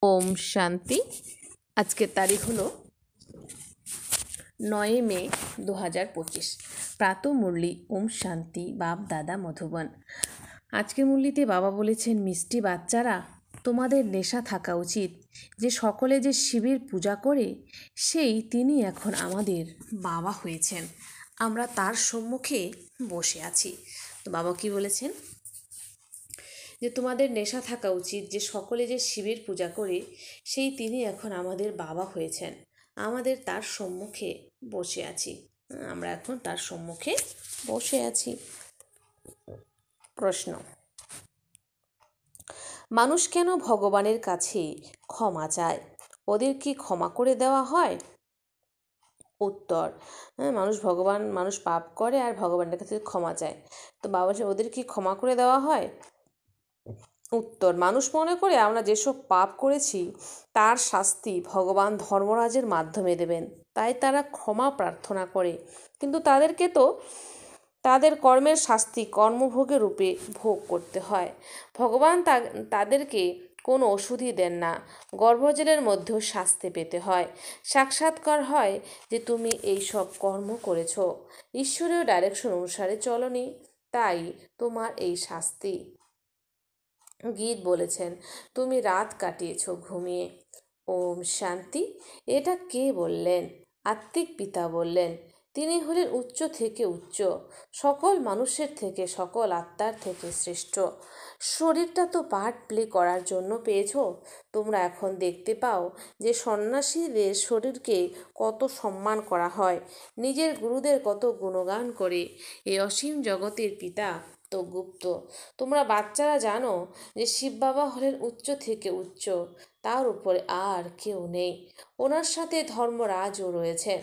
ওম শান্তি। আজকের তারিখ হলো 9 মে 2025। প্রাত মুরলি ওম শান্তি বাপ দাদা মধুবন। আজকের মুরলিতে বাবা বলেছেন, মিষ্টি বাচ্চারা, তোমাদের নেশা থাকা উচিত যে সকলে যে শিবের পূজা করে সেই তিনি এখন আমাদের বাবা হয়েছেন, আমরা তার সম্মুখে বসে আছি। তো বাবা কি বলেছেন যে তোমাদের নেশা থাকা উচিত যে সকলে যে শিবের পূজা করে সেই তিনি এখন আমাদের বাবা হয়েছেন, আমাদের তার সম্মুখে বসে আছি, আমরা এখন তার সম্মুখে বসে আছি। প্রশ্ন: মানুষ কেন ভগবানের কাছে ক্ষমা চায়? ওদের কি ক্ষমা করে দেওয়া হয়? উত্তর: মানুষ পাপ করে আর ভগবানের কাছে ক্ষমা চায়, তো বাবা ওদের কি ক্ষমা করে দেওয়া হয়? উত্তর: মানুষ মনে করে আমরা যেসব পাপ করেছি তার শাস্তি ভগবান ধর্মরাজের মাধ্যমে দেবেন, তাই তারা ক্ষমা প্রার্থনা করে, কিন্তু তাদেরকে তো তাদের কর্মের শাস্তি কর্মভোগের রূপে ভোগ করতে হয়। ভগবান তাদেরকে কোনো ওষুধই দেন না, গর্ভজলের মধ্যেও শাস্তি পেতে হয়। সাক্ষাৎকার হয় যে তুমি এই সব কর্ম করেছ, ঈশ্বরীয় ডাইরেকশন অনুসারে চলনি, তাই তোমার এই শাস্তি। গীত বলেছেন, তুমি রাত কাটিয়েছ ঘুমিয়ে। ওম শান্তি। এটা কে বললেন? আত্মিক পিতা বললেন। তিনি হলেন উচ্চ থেকে উচ্চ, সকল মানুষের থেকে, সকল আত্মার থেকে শ্রেষ্ঠ। শরীরটা তো পার্ট প্লে করার জন্য পেয়েছ। তোমরা এখন দেখতে পাও যে সন্ন্যাসীদের শরীরকে কত সম্মান করা হয়, নিজের গুরুদের কত গুণগান করে। এই অসীম জগতের পিতা তো গুপ্ত। তোমরা বাচ্চারা জানো যে শিব বাবা হলেন উচ্চ থেকে উচ্চ, তার উপরে আর কেউ নেই। ওনার সাথে ধর্মরাজও রয়েছে,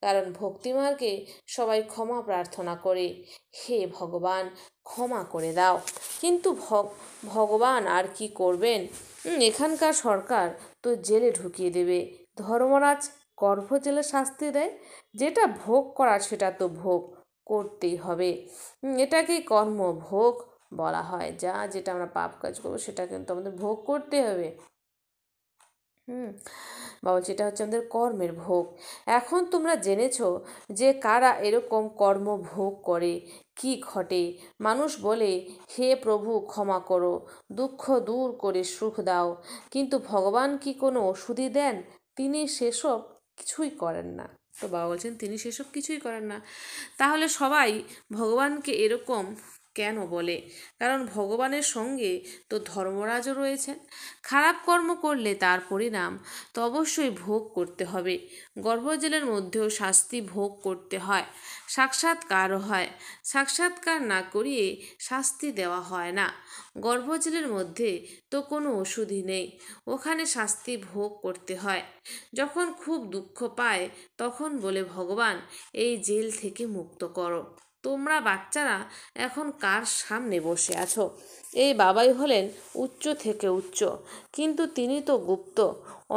কারণ ভক্তিমার্গে সবাই ক্ষমা প্রার্থনা করে, হে ভগবান ক্ষমা করে দাও। কিন্তু ভগবান আর কি করবেন? এখানকার সরকার তো জেলে ঢুকিয়ে দেবে। ধর্মরাজ গর্ভজেলে শাস্তি দেয়, যেটা ভোগ করার সেটা তো ভোগ করতেই হবে। এটাকে কর্মভোগ বলা হয়। যেটা আমরা পাপ কাজ করবো সেটা কিন্তু আমাদের ভোগ করতে হবে। বাবা, যেটা হচ্ছে আমাদের কর্মের ভোগ। এখন তোমরা জেনেছো যে কারা এরকম কর্ম ভোগ করে, কি ঘটে। মানুষ বলে, হে প্রভু ক্ষমা করো, দুঃখ দূর করে সুখ দাও, কিন্তু ভগবান কি কোনো ওষুধই দেন? তিনি সেসব কিছুই করেন না। তো বাবা বলছেন তিনি সেসব কিছুই করেন না। তাহলে সবাই ভগবানকে এরকম কেন বলে? কারণ ভগবানের সঙ্গে তো ধর্মরাজও রয়েছেন। খারাপ কর্ম করলে তার পরিণাম তো অবশ্যই ভোগ করতে হবে। গর্ভজলের মধ্যেও শাস্তি ভোগ করতে হয়, সাক্ষাৎকারও হয়। সাক্ষাৎকার না করিয়ে শাস্তি দেওয়া হয় না। গর্ভজলের মধ্যে তো কোনো ওষুধই নেই, ওখানে শাস্তি ভোগ করতে হয়। যখন খুব দুঃখ পায় তখন বলে, ভগবান এই জেল থেকে মুক্ত করো। তোমরা বাচ্চারা এখন কার সামনে বসে আছো? এই বাবাই হলেন উচ্চ থেকে উচ্চ, কিন্তু তিনি তো গুপ্ত,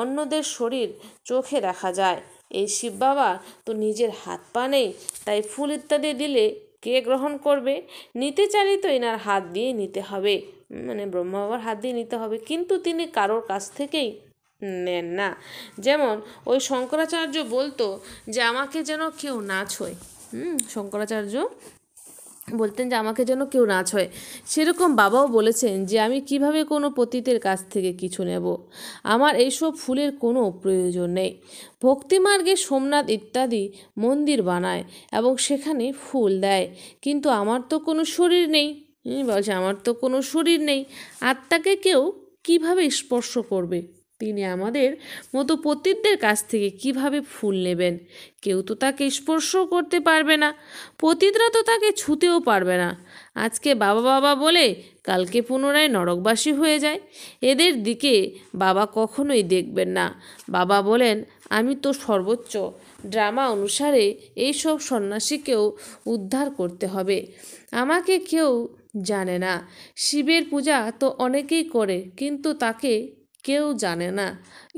অন্যদের শরীর চোখে দেখা যায়। এই শিব বাবা তো নিজের হাত পা নেই, তাই ফুল ইত্যাদি দিলে কে গ্রহণ করবে? নিতে চাইলে তো এনার হাত দিয়ে নিতে হবে, ব্রহ্মা বাবার হাত দিয়ে নিতে হবে, কিন্তু তিনি কারোর কাছ থেকেই নেন না। যেমন ওই শঙ্করাচার্য বলতো যে আমাকে যেন কেউ না ছোঁয়। শঙ্করাচার্য বলতেন যে আমাকে যেন কেউ না ছোঁয়। সেরকম বাবাও বলেছেন যে আমি কিভাবে কোনো পতিতের কাছ থেকে কিছু নেব, আমার এইসব ফুলের কোনো প্রয়োজন নেই। ভক্তিমার্গে সোমনাথ ইত্যাদি মন্দির বানায় এবং সেখানে ফুল দেয়, কিন্তু আমার তো কোনো শরীর নেই। বলছে আমার তো কোনো শরীর নেই, আত্মাকে কেউ কিভাবে স্পর্শ করবে? তিনি আমাদের মতো পতিতদের কাছ থেকে কিভাবে ফুল নেবেন? কেউ তো তাকে স্পর্শ করতে পারবে না, পতিতরা তো তাকে ছুঁতেও পারবে না। আজকে বাবা বাবা বলে কালকে পুনরায় নরকবাসী হয়ে যায়। এদের দিকে বাবা কখনোই দেখবেন না। বাবা বলেন, আমি তো সর্বোচ্চ। ড্রামা অনুসারে এইসব সন্ন্যাসীকেও উদ্ধার করতে হবে। আমাকে কেউ জানে না। শিবের পূজা তো অনেকেই করে, কিন্তু তাকে কেউ জানে না।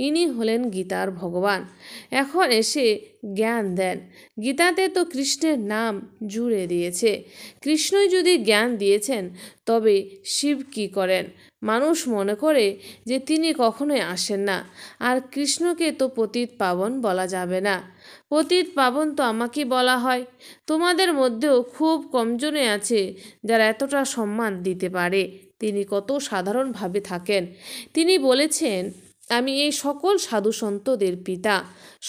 ইনি হলেন গীতার ভগবান। এখন এসে জ্ঞান দেন। গীতাতে তো কৃষ্ণের নাম জুড়ে দিয়েছে। কৃষ্ণই যদি জ্ঞান দিয়েছেন তবে শিব কি করেন? মানুষ মনে করে যে তিনি কখনোই আসেন না। আর কৃষ্ণকে তো পতিত পাবন বলা যাবে না। পতিত পাবন তো আমাকে বলা হয়। তোমাদের মধ্যেও খুব কমজনে আছে যারা এতটা সম্মান দিতে পারে। তিনি কত সাধারণভাবে থাকেন। তিনি বলেছেন, আমি এই সকল সাধু সন্তদের পিতা।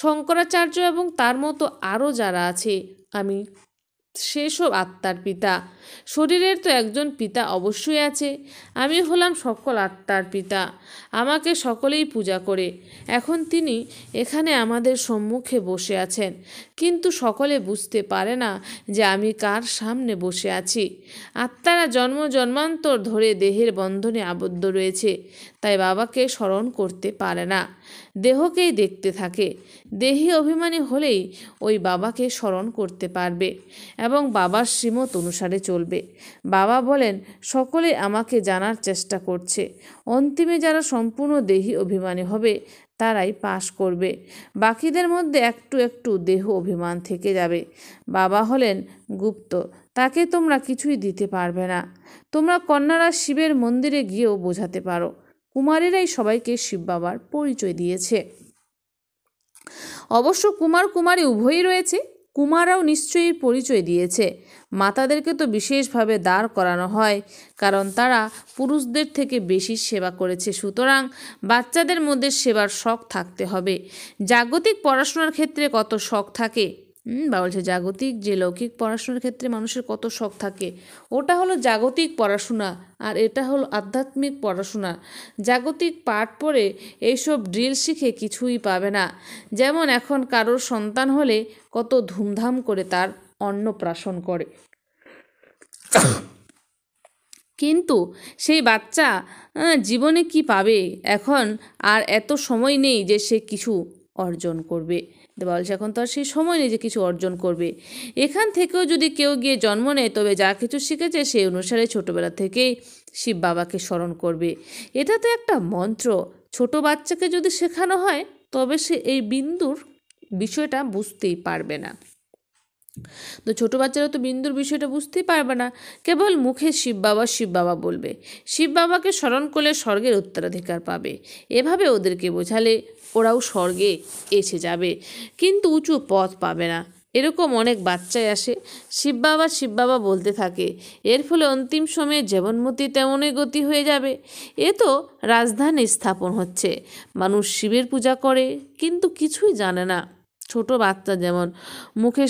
শঙ্করাচার্য এবং তার মতো আরও যারা আছে, আমি সেসব আত্মার পিতা। শরীরের তো একজন পিতা অবশ্যই আছে। আমি হলাম সকল আত্মার পিতা। আমাকে সকলেই পূজা করে। এখন তিনি এখানে আমাদের সম্মুখে বসে আছেন, কিন্তু সকলে বুঝতে পারে না যে আমি কার সামনে বসে আছি। আত্মারা জন্ম জন্মান্তর ধরে দেহের বন্ধনে আবদ্ধ রয়েছে, তাই বাবাকে স্মরণ করতে পারে না। দেহকেই দেখতে থাকে। দেহি অভিমানী হলেই ওই বাবাকে স্মরণ করতে পারবে এবং বাবার শ্রীমত অনুসারে চলবে। বাবা বলেন, সকলে আমাকে জানার চেষ্টা করছে। অন্তিমে যারা সম্পূর্ণ দেহি অভিমানী হবে তারাই পাশ করবে। বাকিদের মধ্যে একটু একটু দেহ অভিমান থেকে যাবে। বাবা হলেন গুপ্ত, তাকে তোমরা কিছুই দিতে পারবে না। তোমরা কন্যারা শিবের মন্দিরে গিয়েও বোঝাতে পারো। কুমারীরাই সবাইকে শিব বাবার পরিচয় দিয়েছে। অবশ্য কুমার কুমারী উভয়ই রয়েছে। কুমাররাও নিশ্চয়ই পরিচয় দিয়েছে। মাতাদেরকে তো বিশেষভাবে দাঁড় করানো হয়, কারণ তারা পুরুষদের থেকে বেশি সেবা করেছে। সুতরাং বাচ্চাদের মধ্যে সেবার শখ থাকতে হবে। জাগতিক পড়াশোনার ক্ষেত্রে কত শখ থাকে। বা বলছে জাগতিক যে লৌকিক পড়াশোনার ক্ষেত্রে মানুষের কত শখ থাকে, ওটা হলো জাগতিক পড়াশোনা, আর এটা হলো আধ্যাত্মিক পড়াশোনা। জাগতিক পাঠ পড়ে এইসব ড্রিল শিখে কিছুই পাবে না। যেমন এখন কারোর সন্তান হলে কত ধুমধাম করে তার অন্নপ্রাশন করে, কিন্তু সেই বাচ্চা জীবনে কি পাবে? এখন আর এত সময় নেই যে সে কিছু অর্জন করবে। বলছে এখন তো আর সেই সময় নেই যে কিছু অর্জন করবে। এখান থেকেও যদি কেউ গিয়ে জন্ম নেয়, তবে যা কিছু শিখেছে সেই অনুসারে ছোটোবেলা থেকেই শিব বাবাকে স্মরণ করবে। এটা তো একটা মন্ত্র। ছোট বাচ্চাকে যদি শেখানো হয় তবে সে এই বিন্দুর বিষয়টা বুঝতেই পারবে না। তো ছোটো বাচ্চারা তো বিন্দুর বিষয়টা বুঝতেই পারবে না। কেবল মুখে শিব বাবা বলবে। শিব বাবাকে স্মরণ করলে স্বর্গের উত্তরাধিকার পাবে। এভাবে ওদেরকে বোঝালে ওরাও স্বর্গে এসে যাবে, কিন্তু উঁচু পথ পাবে না। এরকম অনেক বাচ্চাই আসে, শিব বাবা বলতে থাকে। এর ফলে অন্তিম সময়ে যেমন মতি তেমনই গতি হয়ে যাবে। এ তো রাজধানী স্থাপন হচ্ছে। মানুষ শিবের পূজা করে কিন্তু কিছুই জানে না। ছোট বাচ্চা যেমন মুখে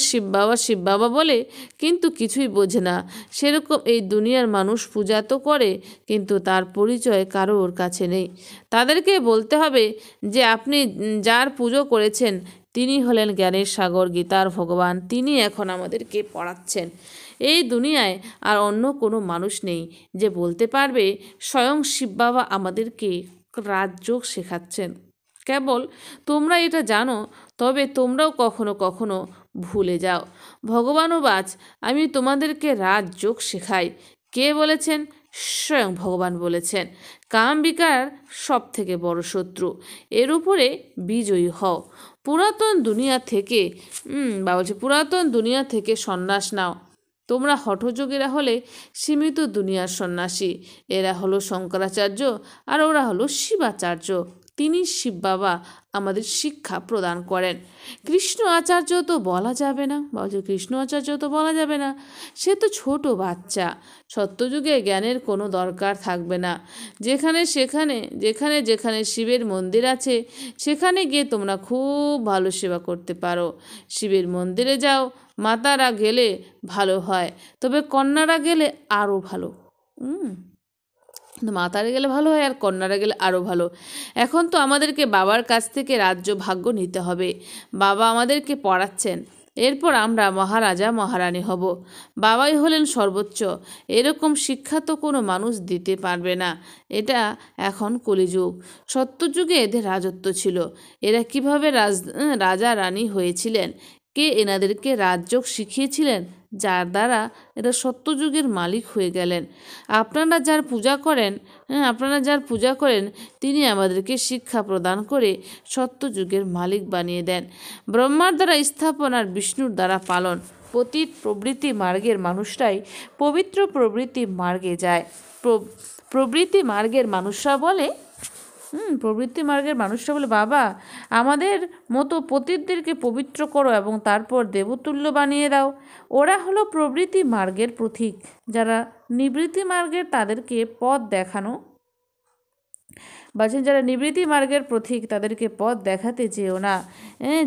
শিব বাবা বলে কিন্তু কিছুই বোঝে না, সেরকম এই দুনিয়ার মানুষ পূজা তো করে কিন্তু তার পরিচয় কারোর কাছে নেই। তাদেরকে বলতে হবে যে আপনি যার পুজো করেছেন তিনি হলেন জ্ঞানের সাগর, গীতার ভগবান। তিনি এখন আমাদেরকে পড়াচ্ছেন। এই দুনিয়ায় আর অন্য কোনো মানুষ নেই যে বলতে পারবে স্বয়ং শিব বাবা আমাদেরকে রাজযোগ শেখাচ্ছেন। কেবল তোমরা এটা জানো, তবে তোমরাও কখনো কখনো ভুলে যাও। ভগবানুবাচ, আমি তোমাদেরকে রাজযোগ শেখাই। কে বলেছেন? স্বয়ং ভগবান বলেছেন। কাম বিকার সব থেকে বড় শত্রু, এর উপরে বিজয়ী হও। পুরাতন দুনিয়া থেকে সন্ন্যাস নাও। তোমরা হঠযোগীরা হলে সীমিত দুনিয়ার সন্ন্যাসী। এরা হলো শঙ্করাচার্য আর ওরা হলো শিবাচার্য। তিনি শিব বাবা আমাদের শিক্ষা প্রদান করেন। কৃষ্ণ আচার্য তো বলা যাবে না। সে তো ছোট বাচ্চা। সত্যযুগে জ্ঞানের কোনো দরকার থাকবে না। যেখানে শিবের মন্দির আছে সেখানে গিয়ে তোমরা খুব ভালো সেবা করতে পারো। শিবের মন্দিরে যাও, মাতারা গেলে ভালো হয়, তবে কন্যারা গেলে আরও ভালো। মাতারা গেলে ভালো হয় আর কন্যারা গেলে আরও ভালো। এখন তো আমাদেরকে বাবার কাছ থেকে রাজ্য ভাগ্য নিতে হবে। বাবা আমাদেরকে পড়াচ্ছেন, এরপর আমরা মহারাজা মহারানী হব। বাবাই হলেন সর্বোচ্চ। এরকম শিক্ষা তো কোনো মানুষ দিতে পারবে না। এটা এখন কলিযুগ। সত্যযুগে এদের রাজত্ব ছিল। এরা কিভাবে রাজা রানী হয়েছিলেন? কে এনাদেরকে রাজযোগ শিখিয়েছিলেন? যার দ্বারা এরা সত্যযুগের মালিক হয়ে গেলেন। আপনারা যার পূজা করেন তিনি আমাদেরকে শিক্ষা প্রদান করে সত্যযুগের মালিক বানিয়ে দেন। ব্রহ্মার দ্বারা স্থাপন আর বিষ্ণুর দ্বারা পালন, পতিত প্রবৃত্তি মার্গের মানুষরাই পবিত্র প্রবৃত্তি মার্গে যায়। প্রবৃত্তি মার্গের মানুষরা বলে বাবা, আমাদের মতো পতিতদেরকে পবিত্র করো এবং তারপর দেবতুল্য বানিয়ে দাও। ওরা হলো প্রবৃত্তি মার্গের পথিক। যারা নিবৃত্তি মার্গের তাদেরকে পথ দেখাতে পথ দেখাতে চেয়েও না।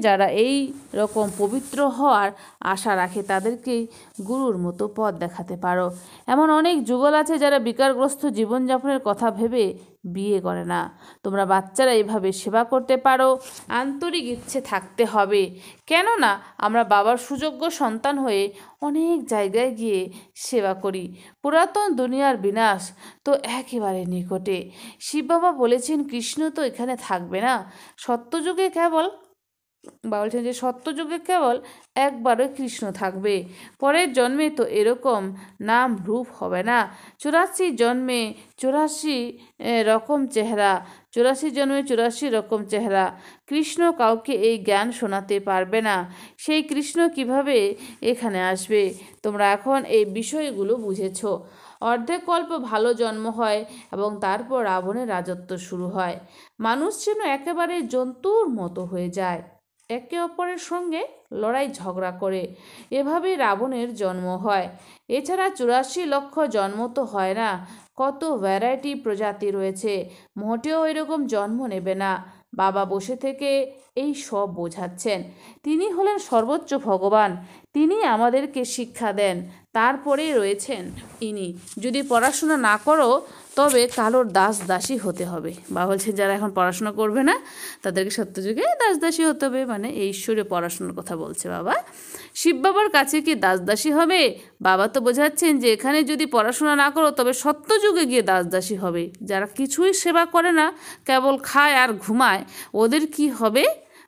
যারা এই রকম পবিত্র হওয়ার আশা রাখে তাদেরকেই গুরুর মতো পথ দেখাতে পারো। এমন অনেক যুগল আছে যারা বিকারগ্রস্ত জীবনযাপনের কথা ভেবে বিয়ে করে না। তোমরা বাচ্চারা এইভাবে সেবা করতে পারো। আন্তরিক ইচ্ছে থাকতে হবে, কেননা আমরা বাবার সুযোগ্য সন্তান হয়ে অনেক জায়গায় গিয়ে সেবা করি। পুরাতন দুনিয়ার বিনাশ তো একেবারে নিকটে। শিব বাবা বলেছেন কৃষ্ণ তো এখানে থাকবে না। সত্যযুগে কেবল একবারই কৃষ্ণ থাকবে। পরের জন্মে তো এরকম নাম রূপ হবে না। 84 জন্মে 84 রকম চেহারা। কৃষ্ণ কাউকে এই জ্ঞান শোনাতে পারবে না। সেই কৃষ্ণ কিভাবে এখানে আসবে? তোমরা এখন এই বিষয়গুলো বুঝেছ। অর্ধেক কল্প ভালো জন্ম হয় এবং তারপর রাবণের রাজত্ব শুরু হয়। মানুষ যেন একেবারে জন্তুর মতো হয়ে যায়, একে অপরের সঙ্গে লড়াই ঝগড়া করে। এভাবেই রাবণের জন্ম হয়। এছাড়া 84 লক্ষ জন্ম তো হয় না। কত ভ্যারাইটি প্রজাতি রয়েছে, মোটেও এরকম জন্ম নেবে না। বাবা বসে থেকে এই সব বোঝাচ্ছেন। তিনি হলেন সর্বোচ্চ ভগবান। তিনি আমাদেরকে শিক্ষা দেন। তারপরেই রয়েছেন ইনি। যদি পড়াশোনা না করো তবে কালোর দাসী হতে হবে। বাবা বলছেন যারা এখন পড়াশোনা করবে না তাদেরকে সত্যযুগে দাসী হতে হবে, মানে এই ঈশ্বরে পড়াশোনার কথা বলছে বাবা। শিব বাবার কাছে কি দাসী হবে? বাবা তো বোঝাচ্ছেন যে এখানে যদি পড়াশোনা না করো তবে সত্যযুগে গিয়ে দাসী হবে। যারা কিছুই সেবা করে না, কেবল খায় আর ঘুমায়, ওদের কি হবে?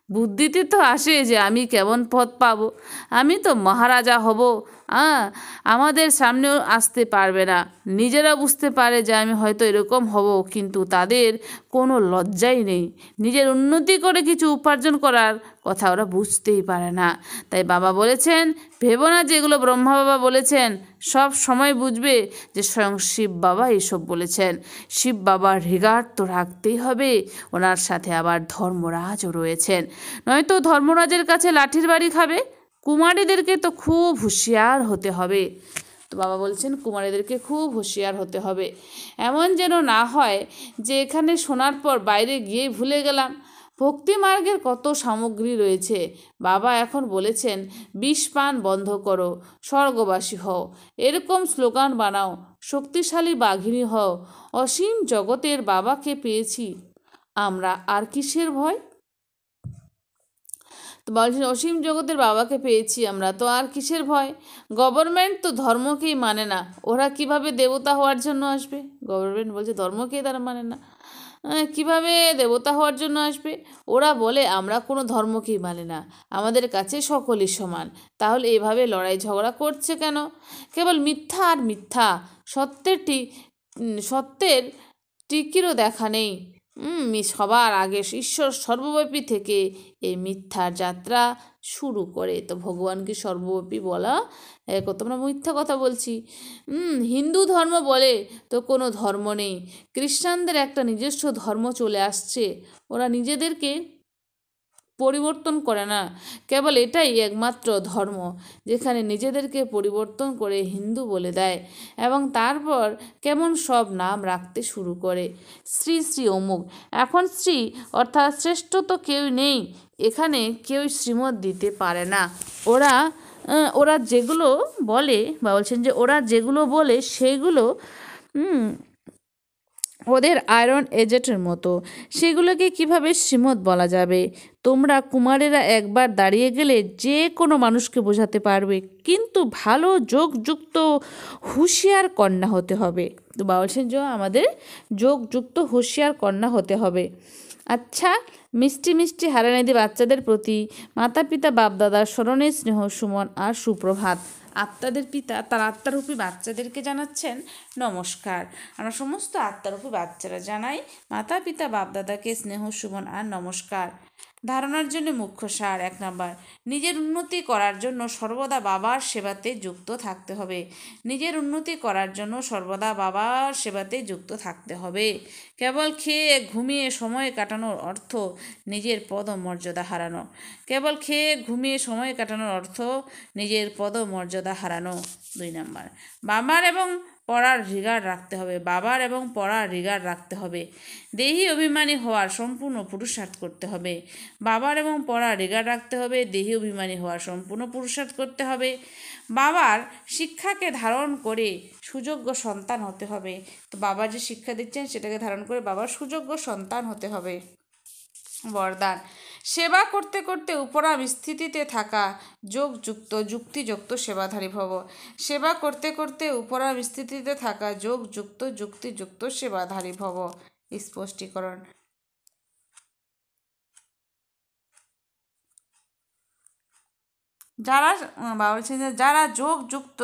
বুদ্ধিতে তো আসে যে আমি কেমন পথ পাবো, আমি তো মহারাজা হব। আমাদের সামনেও আসতে পারবে না। নিজেরা বুঝতে পারে যে আমি হয়তো এরকম হব, কিন্তু তাদের কোনো লজ্জাই নেই। নিজের উন্নতি করে কিছু উপার্জন করার কথা ওরা বুঝতেই পারে না। তাই বাবা বলেছেন ভেবো না যেগুলো ব্রহ্মা বাবা বলেছেন সব সময় বুঝবে যে স্বয়ং শিব বাবা এইসব বলেছেন। শিব বাবার রিগার্ড তো রাখতেই হবে। ওনার সাথে আবার ধর্মরাজও রয়েছেন, নয়তো ধর্মরাজের কাছে লাঠির বাড়ি খাবে। কুমারীদেরকে তো খুব হুঁশিয়ার হতে হবে। তো বাবা বলছেন কুমারীদেরকে খুব হুঁশিয়ার হতে হবে। এমন যেন না হয় যে এখানে শোনার পর বাইরে গিয়ে ভুলে গেলাম। ভক্তি মার্গের কত সামগ্রী রয়েছে। বাবা এখন বলেছেন বিষ পান বন্ধ করো, স্বর্গবাসী হও, এরকম স্লোগান বানাও। শক্তিশালী বাঘিনী হও। অসীম জগতের বাবাকে পেয়েছি আমরা, আর কিসের ভয়? তো বলছেন অসীম জগতের বাবাকে পেয়েছি আমরা, তো আর কিসের ভয়? গভর্নমেন্ট তো ধর্মকেই মানে না, ওরা কিভাবে দেবতা হওয়ার জন্য আসবে? গভর্নমেন্ট বলছে ধর্মকেই তারা মানে না, কিভাবে দেবতা হওয়ার জন্য আসবে? ওরা বলে আমরা কোনো ধর্মকেই মানে না, আমাদের কাছে সকলই সমান। তাহলে এভাবে লড়াই ঝগড়া করছে কেন? কেবল মিথ্যা আর মিথ্যা। সত্যের টিকিরও দেখা নেই। সবার আগে ঈশ্বর সর্বব্যাপী থেকে এই মিথ্যার যাত্রা শুরু করে। তো ভগবানকে সর্বব্যাপী বলা তোমরা মিথ্যা কথা বলছি। হিন্দু ধর্ম বলে তো কোনো ধর্ম নেই। খ্রিস্টানদের একটা নিজস্ব ধর্ম চলে আসছে, ওরা নিজেদেরকে পরিবর্তন করে না। কেবল এটাই একমাত্র ধর্ম যেখানে নিজেদেরকে পরিবর্তন করে হিন্দু বলে দেয় এবং তারপর কেমন সব নাম রাখতে শুরু করে, শ্রী শ্রী অমুক। এখন শ্রী অর্থাৎ শ্রেষ্ঠ তো কেউ নেই এখানে, কেউ শ্রীমত দিতে পারে না। ওরা যেগুলো বলে বা বলছেন যে ওরা যেগুলো বলে সেগুলো ওদের আয়রন এজেটের মতো, সেগুলোকে কিভাবে শ্রীমত বলা যাবে? তোমরা কুমারেরা একবার দাঁড়িয়ে গেলে যে কোনো মানুষকে বোঝাতে পারবে, কিন্তু ভালো যোগযুক্ত হুঁশিয়ার কন্যা হতে হবে। তো বলছেন যে আমাদের যোগযুক্ত হুঁশিয়ার কন্যা হতে হবে। আচ্ছা, মিষ্টি মিষ্টি হারানিধি বাচ্চাদের প্রতি মাতা পিতা বাপদাদার স্মরণে স্নেহ সুমন আর সুপ্রভাত। আত্মাদের পিতা তার আত্মারূপী বাচ্চাদেরকে জানাচ্ছেন নমস্কার। আমরা সমস্ত আত্মারূপী বাচ্চারা জানাই মাতা পিতা বাপদাদাকে স্নেহ সুমন আর নমস্কার। ধারণার জন্য মুখ্য সার: 1 নাম্বার, নিজের উন্নতি করার জন্য সর্বদা বাবার সেবাতে যুক্ত থাকতে হবে। নিজের উন্নতি করার জন্য সর্বদা বাবার সেবাতে যুক্ত থাকতে হবে। কেবল খেয়ে ঘুমিয়ে সময় কাটানোর অর্থ নিজের পদমর্যাদা হারানো। কেবল খেয়ে ঘুমিয়ে সময় কাটানোর অর্থ নিজের পদমর্যাদা হারানো। 2 নাম্বার, বাবার এবং পড়ার রিগার্ড রাখতে হবে। বাবার এবং পড়ার রিগার্ড রাখতে হবে। দেহি অভিমানী হওয়ার সম্পূর্ণ পুরুষার্থ করতে হবে। বাবার এবং পড়ার রিগার্ড রাখতে হবে। দেহি অভিমানী হওয়ার সম্পূর্ণ পুরুষার্থ করতে হবে। বাবার শিক্ষাকে ধারণ করে সুযোগ্য সন্তান হতে হবে। তো বাবা যে শিক্ষা দিচ্ছেন সেটাকে ধারণ করে বাবার সুযোগ্য সন্তান হতে হবে। বরদান: সেবা করতে করতে উপরাম স্থিতিতে থাকা যোগযুক্ত যুক্তিযুক্ত সেবাধারী ভব। সেবা করতে করতে উপরাম স্থিতিতে থাকা যোগযুক্ত যুক্তিযুক্ত সেবাধারী ভব। স্পষ্টীকরণ: বাবা বলছেন যে যারা যোগযুক্ত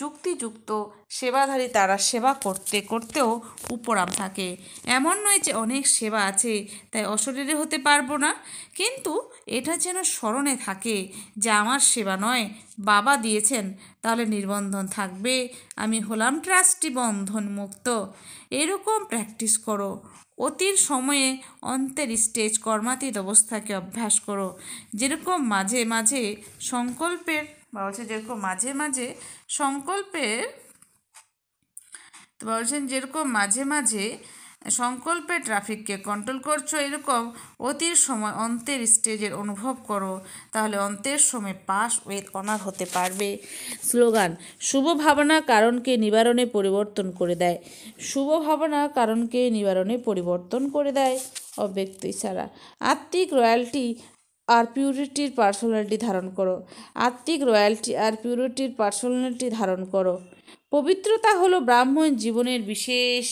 যুক্তিযুক্ত সেবাধারী তারা সেবা করতে করতেও উপরাম থাকে। এমন নয় যে অনেক সেবা আছে তাই অশরীরে হতে পারবো না, কিন্তু এটা যেন স্মরণে থাকে যে আমার সেবা নয়, বাবা দিয়েছেন, তাহলে নির্বন্ধন থাকবে, আমি হলাম ট্রাস্টি, বন্ধন মুক্ত। এরকম প্র্যাকটিস করো। অতির সময়ে অন্তের স্টেজ কর্মাতীত অবস্থাকে অভ্যাস করো। যেরকম মাঝে মাঝে সংকল্পের যেরকম মাঝে মাঝে সংকল্পের তো বলছেন যেরকম মাঝে মাঝে সংকল্পে ট্রাফিককে কন্ট্রোল করছো, এরকম অতির সময় অন্তের স্টেজের অনুভব করো, তাহলে অন্তের সময় পাস উইথ অনার হতে পারবে। স্লোগান: শুভ ভাবনা কারণকে নিবারণে পরিবর্তন করে দেয়। শুভ ভাবনা কারণকে নিবারণে পরিবর্তন করে দেয়। অব্যক্ত ইশারা: আত্মিক রয়্যালটি আর পিউরিটির পার্সোনালিটি ধারণ করো। আত্মিক রয়্যালটি আর পিউরিটির পার্সোনালিটি ধারণ করো। পবিত্রতা হলো ব্রাহ্মণ জীবনের বিশেষ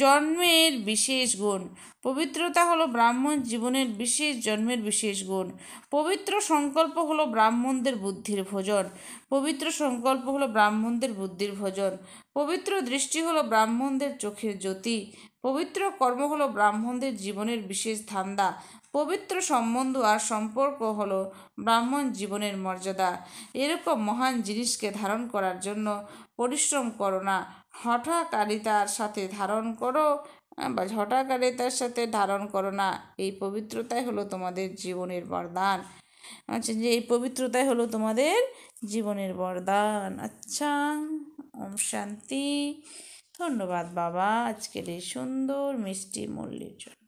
জন্মের বিশেষ গুণ। পবিত্রতা হলো ব্রাহ্মণ জীবনের বিশেষ জন্মের বিশেষ গুণ। পবিত্র সংকল্প হলো ব্রাহ্মণদের বুদ্ধির ভোজন। পবিত্র সংকল্প হলো ব্রাহ্মণদের বুদ্ধির ভোজন। পবিত্র দৃষ্টি হলো ব্রাহ্মণদের চোখের জ্যোতি। পবিত্র কর্ম হলো ব্রাহ্মণদের জীবনের বিশেষ ধান্দা। পবিত্র সম্বন্ধ আর সম্পর্ক হলো ব্রাহ্মণ জীবনের মর্যাদা। এরকম মহান জিনিসকে ধারণ করার জন্য পরিশ্রম করো না, হঠকারিতার সাথে ধারণ করো বা হঠকারিতার সাথে ধারণ করো না। এই পবিত্রতাই হলো তোমাদের জীবনের বরদান। আচ্ছা, যে এই পবিত্রতাই হলো তোমাদের জীবনের বরদান। আচ্ছা, ওম শান্তি। ধন্যবাদ বাবা আজকের এই সুন্দর মিষ্টি মূল্যের জন্য।